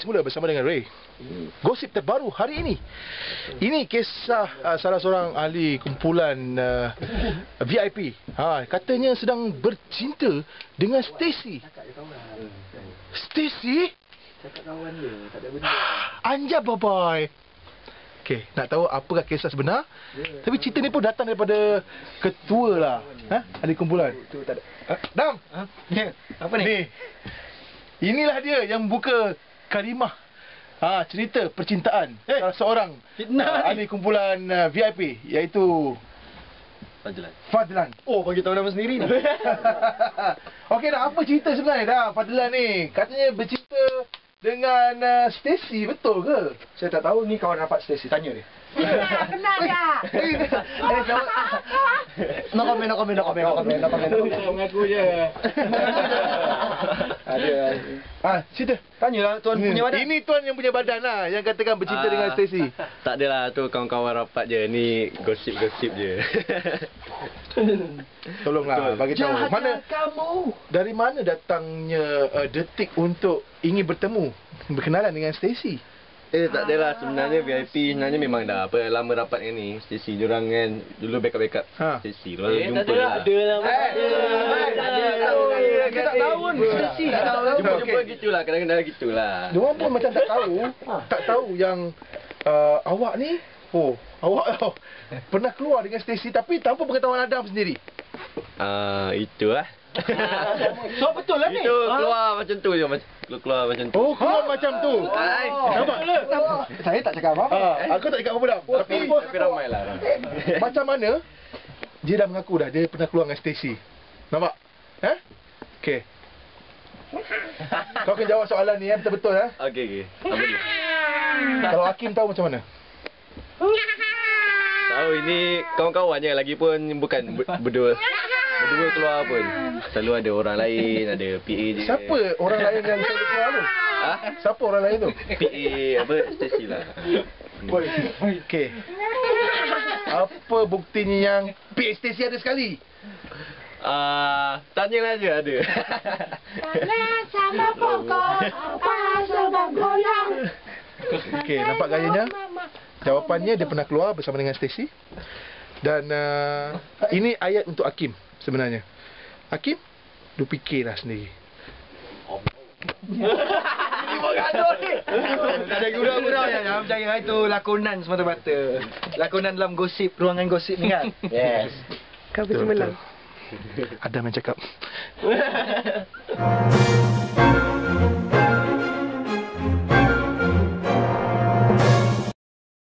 semula bersama dengan Ray. Gosip terbaru hari ini. Ini kisah salah seorang ahli kumpulan VIP. Katanya sedang bercinta dengan Stacy. Stacy? Anjay babai. Okey, nak tahu apakah kisah sebenar? Tapi cerita ni pun datang daripada ketua lah. Ahli kumpulan. Dam. Apa ni? Ni. Inilah dia yang buka kalimah cerita percintaan salah seorang ahli kumpulan VIP, iaitu Fadlan. Oh, bagi tahu nama sendiri ni. Okey dah, apa cerita sebenarnya dah Fadlan ni? Katanya bercinta dengan Stacy, betul ke? Saya tak tahu ni kawan rapat Stacy, tanya dia. Kenal tak? No comment. Mengaku je. Ada. Cerita. Tanyalah tuan punya badan. Ini tuan yang punya badan lah, yang katakan bercinta dengan Stacy. Tak adalah, tu kawan-kawan rapat je. Ni gosip-gosip je. Tolonglah bagi tahu. Mana kamu? dari mana datangnya detik untuk ingin bertemu, berkenalan dengan Stacy? Tak adalah, sebenarnya VIP sebenarnya memang dah lama rapat dengan ni Stacy. Diorang kan dulu backup Stacy. Diorang jumpa lah. Kita tak tahu pun Stacy. Jumpa gitulah, kadang-kadang gitulah. Diorang pun macam tak tahu yang awak ni, awak pernah keluar dengan Stacy tapi tanpa pengetahuan Adam sendiri. Itulah. So betul lah ni. Itu keluar macam tu je, keluar macam tu. Keluar macam tu. Nampak? Saya tak cakap apa-apa. Aku tak cakap apa-apa dah. Tapi ramai lah. macam mana dia dah mengaku dah dia pernah keluar dengan Stacy. Nampak? Okey. Kau akan jawab soalan ni betul-betul Okey. Apa dia? Kalau Hakim tahu macam mana? Tahu ini kawan-kawan je, lagi pun bukan berdua keluar pun. Selalu ada orang lain, ada PA je. Siapa orang lain yang selalu keluar tu? Siapa orang lain tu? PA Stacy lah. Okey. Apa buktinya yang PA Stacy ada sekali? Tanyalah je ada. Sama pokok, sebab goyang. Okey, nampak gayanya? Jawapannya dia pernah keluar bersama dengan Stacy. Dan ini ayat untuk Hakim sebenarnya. Hakim, lu fikirlah sendiri. Tak ada gurau-gurau yang percaya itu lakonan semata-mata. Lakonan dalam gosip, ruangan gosip ni kan. Yes. Kau betul-betul. Adam yang cakap.